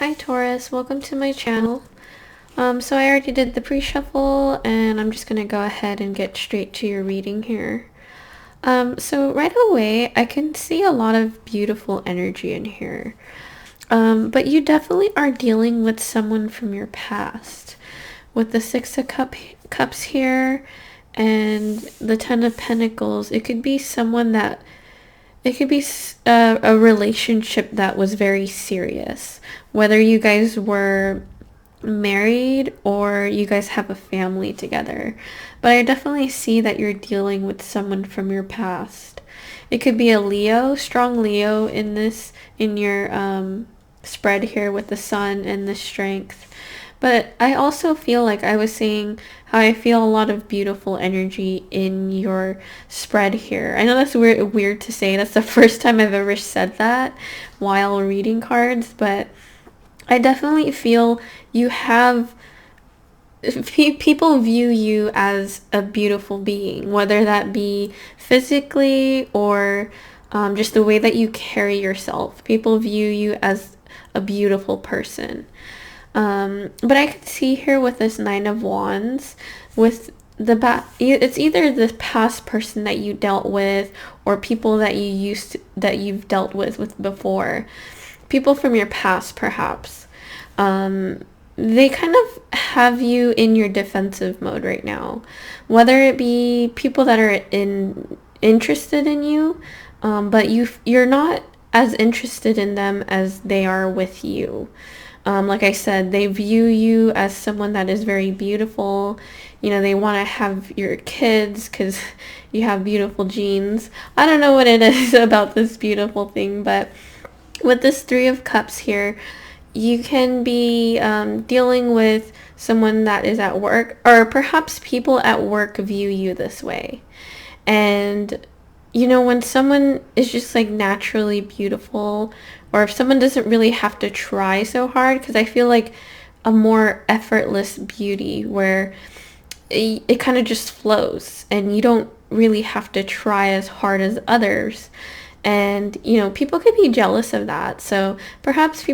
Hi Taurus, welcome to my channel. So I already did the pre-shuffle and I'm just gonna go ahead and get straight to your reading here. So right away I can see a lot of beautiful energy in here. But you definitely are dealing with someone from your past. With the Six of Cups here and the Ten of Pentacles, it could be someone that it could be a relationship that was very serious. Whether you guys were married or you guys have a family together. But I definitely see that you're dealing with someone from your past. It could be a Leo, strong Leo in your spread here with the sun and the strength. But I also feel like I was saying how I feel a lot of beautiful energy in your spread here. I know that's weird to say. That's the first time I've ever said that while reading cards, but I definitely feel you have people view you as a beautiful being, whether that be physically or just the way that you carry yourself. People view you as a beautiful person. But I could see here with this Nine of Wands, with it's either the past person that you dealt with or people that you've dealt with before. People from your past, perhaps. They kind of have you in your defensive mode right now. Whether it be people that are interested in you, but you're not as interested in them as they are with you. Like I said, they view you as someone that is very beautiful. You know, they want to have your kids because you have beautiful genes. I don't know what it is about this beautiful thing, but with this Three of Cups here, you can be dealing with someone that is at work, or perhaps people at work view you this way. And you know, when someone is just like naturally beautiful, or if someone doesn't really have to try so hard, because I feel like a more effortless beauty where it kind of just flows and you don't really have to try as hard as others. And you know, people could be jealous of that. So perhaps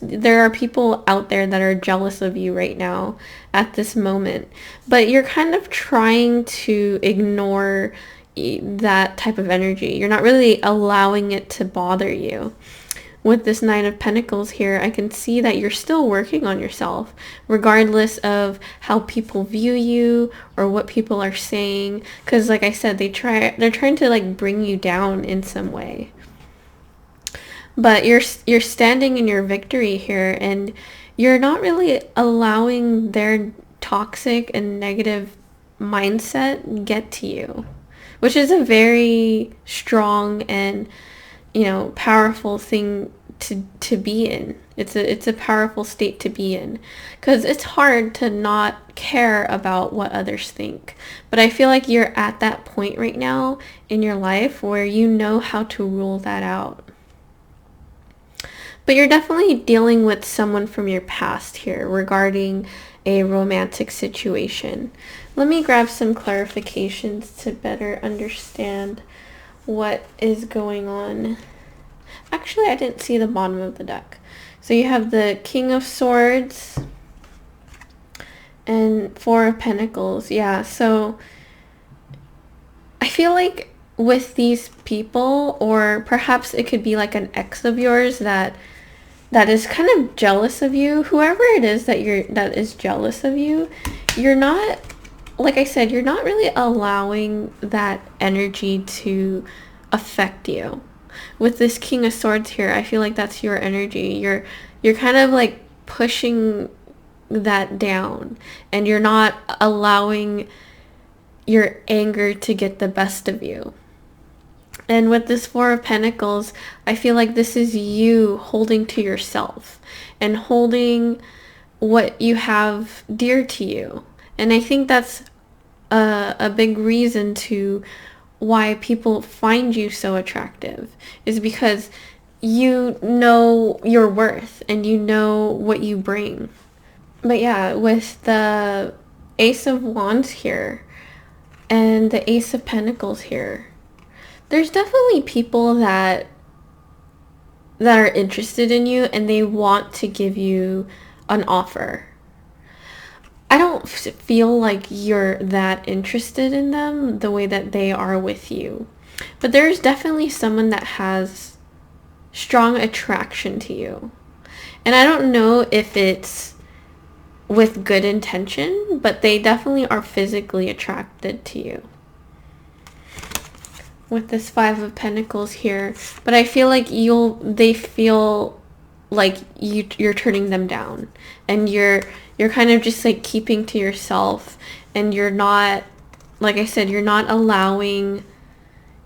there are people out there that are jealous of you right now at this moment, but you're kind of trying to ignore that type of energy. You're not really allowing it to bother you. With this Nine of Pentacles here, I can see that you're still working on yourself, regardless of how people view you or what people are saying. Because like I said, they're trying to like bring you down in some way. But you're standing in your victory here, and you're not really allowing their toxic and negative mindset get to you, which is a very strong and powerful thing to be in. It's a powerful state to be in, because it's hard to not care about what others think. But I feel like you're at that point right now in your life where you know how to rule that out. But you're definitely dealing with someone from your past here regarding a romantic situation. Let me grab some clarifications to better understand what is going on. Actually, I didn't see the bottom of the deck. So you have the King of Swords and Four of Pentacles. Yeah, so I feel like with these people, or perhaps it could be like an ex of yours that is kind of jealous of you. Whoever it is that is jealous of you, you're not, like I said, you're not really allowing that energy to affect you. With this King of Swords here, I feel like that's your energy. You're kind of like pushing that down, and you're not allowing your anger to get the best of you. And with this Four of Pentacles, I feel like this is you holding to yourself and holding what you have dear to you. And I think that's a big reason to why people find you so attractive, is because you know your worth and you know what you bring. But yeah, with the Ace of Wands here and the Ace of Pentacles here, there's definitely people that that are interested in you and they want to give you an offer. I don't feel like you're that interested in them the way that they are with you. But there's definitely someone that has strong attraction to you. And I don't know if it's with good intention, but they definitely are physically attracted to you. With this Five of Pentacles here. But I feel like they feel like you're turning them down. And you're kind of just like keeping to yourself. And you're not, like I said, you're not allowing...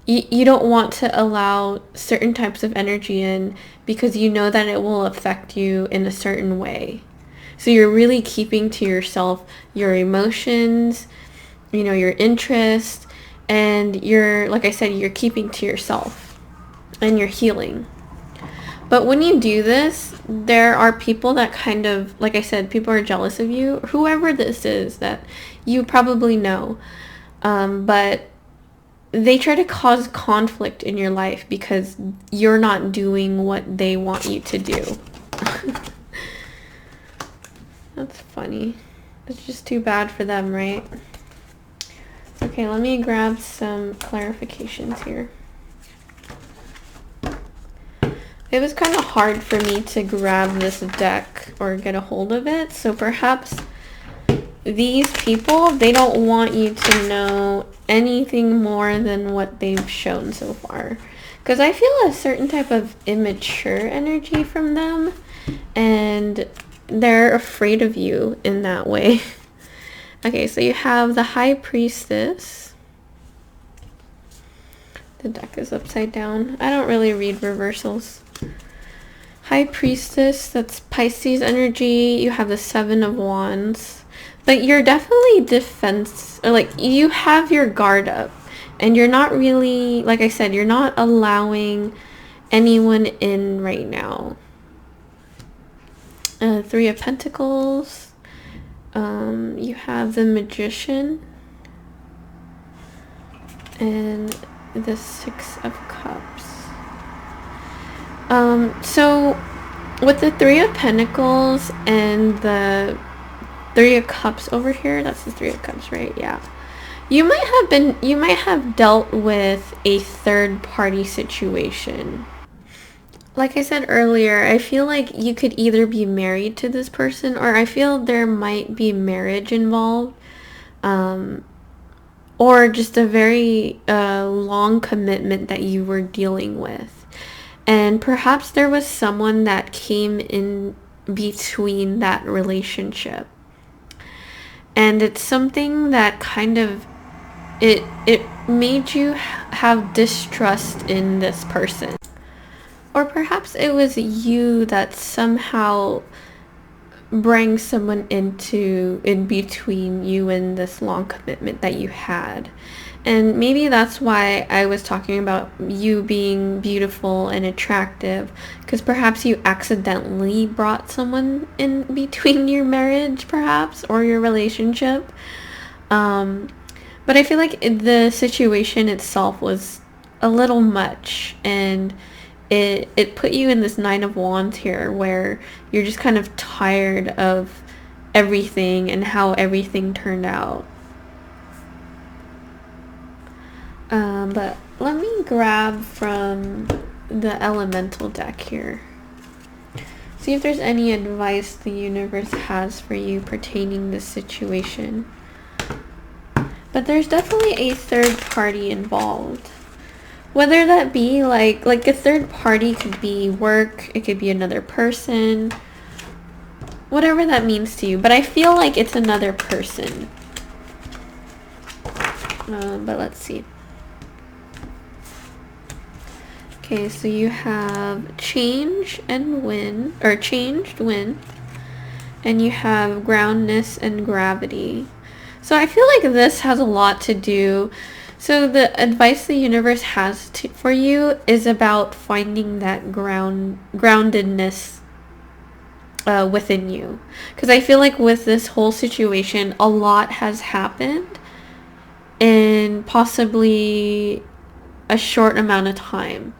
You don't want to allow certain types of energy in because you know that it will affect you in a certain way. So you're really keeping to yourself your emotions, you know, your interests, and like I said, you're keeping to yourself and you're healing. But when you do this, there are people that kind of, like I said, people are jealous of you, whoever this is that you probably know. But they try to cause conflict in your life because you're not doing what they want you to do. That's funny. It's just too bad for them, right? Okay, let me grab some clarifications here. It was kind of hard for me to grab this deck or get a hold of it, so perhaps these people, they don't want you to know anything more than what they've shown so far. Because I feel a certain type of immature energy from them, and they're afraid of you in that way. Okay, so you have the High Priestess. The deck is upside down. I don't really read reversals. High Priestess, that's Pisces energy. You have the Seven of Wands. But you're definitely you have your guard up. And you're not really, like I said, you're not allowing anyone in right now. Three of Pentacles. You have the Magician. And the Six of Cups. So with the Three of Pentacles and the Three of Cups over here, that's the Three of Cups, right? Yeah. You might have dealt with a third party situation. Like I said earlier, I feel like you could either be married to this person, or I feel there might be marriage involved. Or just a very long commitment that you were dealing with. And perhaps there was someone that came in between that relationship. And it's something that kind of, it made you have distrust in this person. Or perhaps it was you that somehow bring someone in between you and this long commitment that you had. And maybe that's why I was talking about you being beautiful and attractive, because perhaps you accidentally brought someone in between your marriage, perhaps, or your relationship. But I feel like the situation itself was a little much, and it put you in this Nine of Wands here, where you're just kind of tired of everything and how everything turned out. But let me grab from the Elemental deck here. See if there's any advice the universe has for you pertaining this situation. But there's definitely a third party involved. Whether that be like a third party could be work, it could be another person, whatever that means to you. But I feel like it's another person. But let's see. Okay, so you have change and wind, or changed wind, and you have groundness and gravity. So I feel like this has a lot to do. So the advice the universe has for you is about finding that groundedness within you. Because I feel like with this whole situation, a lot has happened in possibly a short amount of time.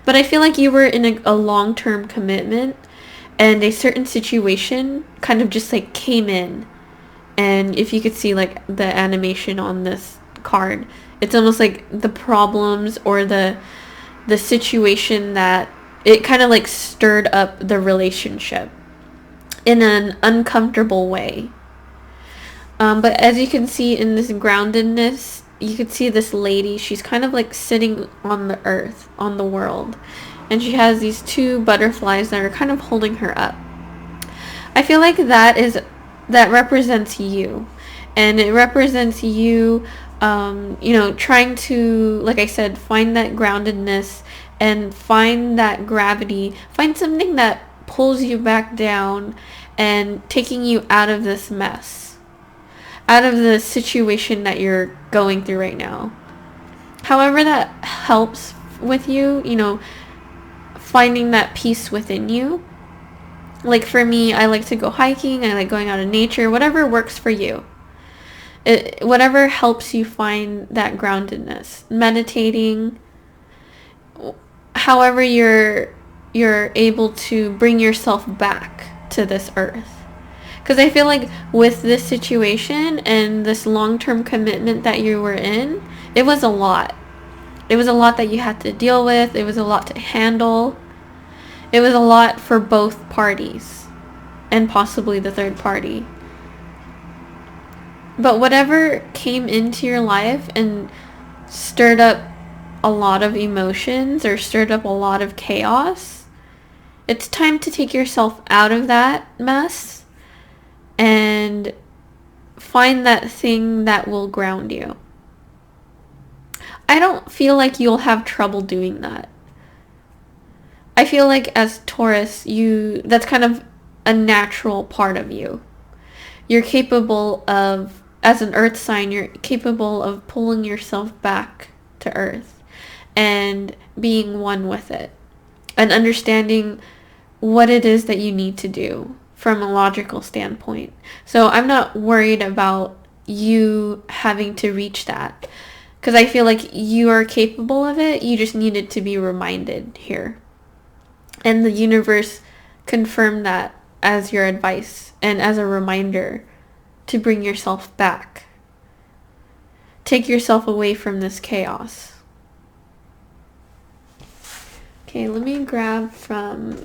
But I feel like you were in a long-term commitment, and a certain situation kind of just like came in. And if you could see like the animation on this card, it's almost like the problems or the situation that it kind of like stirred up the relationship in an uncomfortable way. But as you can see in this groundedness, you could see this lady. She's kind of like sitting on the earth, on the world. And she has these two butterflies that are kind of holding her up. I feel like that represents you. And it represents you, trying to, like I said, find that groundedness and find that gravity. Find something that pulls you back down and taking you out of this mess, out of the situation that you're going through right now. However that helps with you, finding that peace within you. Like for me, I like to go hiking, I like going out in nature, whatever works for you. Whatever helps you find that groundedness. Meditating, however you're able to bring yourself back to this earth. Because I feel like with this situation and this long-term commitment that you were in, it was a lot. It was a lot that you had to deal with. It was a lot to handle. It was a lot for both parties and possibly the third party. But whatever came into your life and stirred up a lot of emotions or stirred up a lot of chaos, it's time to take yourself out of that mess and find that thing that will ground you. I don't feel like you'll have trouble doing that. I feel like as Taurus, that's kind of a natural part of you. You're capable of, as an earth sign, you're capable of pulling yourself back to earth and being one with it and understanding what it is that you need to do from a logical standpoint. So I'm not worried about you having to reach that, because I feel like you are capable of it. You just needed to be reminded here. And the universe confirmed that as your advice and as a reminder to bring yourself back. Take yourself away from this chaos. Okay, let me grab from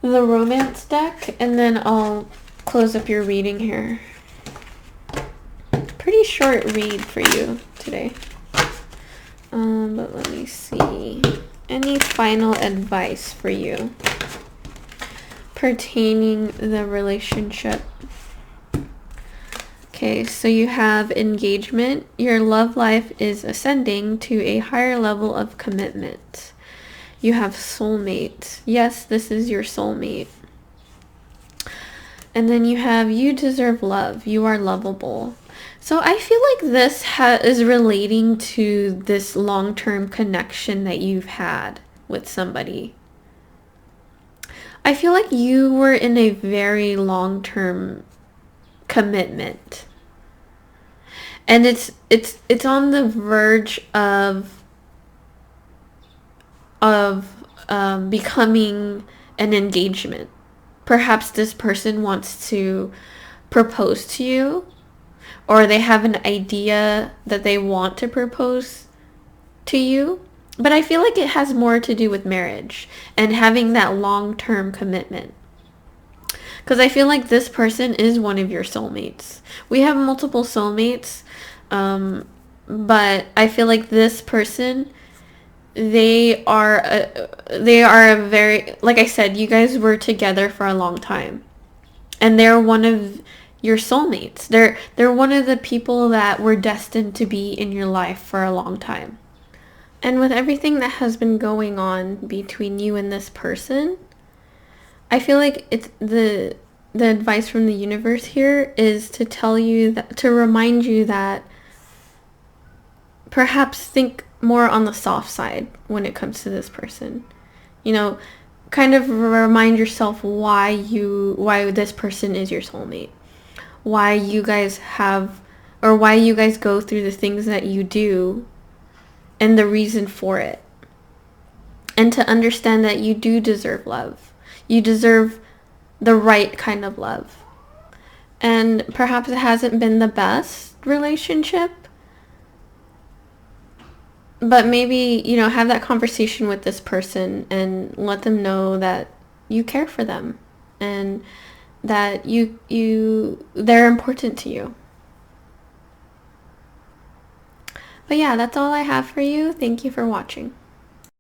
the romance deck and then I'll close up your reading here. Pretty short read for you today. But let me see. Any final advice for you pertaining the relationship? Okay, so you have engagement. Your love life is ascending to a higher level of commitment. You have soulmate. Yes, this is your soulmate. And then you have you deserve love. You are lovable. So I feel like this is relating to this long-term connection that you've had with somebody. I feel like you were in a very long-term commitment. And it's on the verge of becoming an engagement. Perhaps this person wants to propose to you, or they have an idea that they want to propose to you. But I feel like it has more to do with marriage and having that long-term commitment. Because I feel like this person is one of your soulmates. We have multiple soulmates, but I feel like this person, they are a very, like I said, you guys were together for a long time, and they're one of your soulmates. They're one of the people that were destined to be in your life for a long time. And with everything that has been going on between you and this person, I feel like it's the advice from the universe here is to tell you that, to remind you that perhaps think more on the soft side when it comes to this person. Kind of remind yourself why this person is your soulmate. Why you guys go through the things that you do and the reason for it. and to understand that you do deserve love. You deserve the right kind of love. And perhaps it hasn't been the best relationship, but maybe, have that conversation with this person and let them know that you care for them and that they're important to you. But yeah, that's all I have for you. Thank you for watching.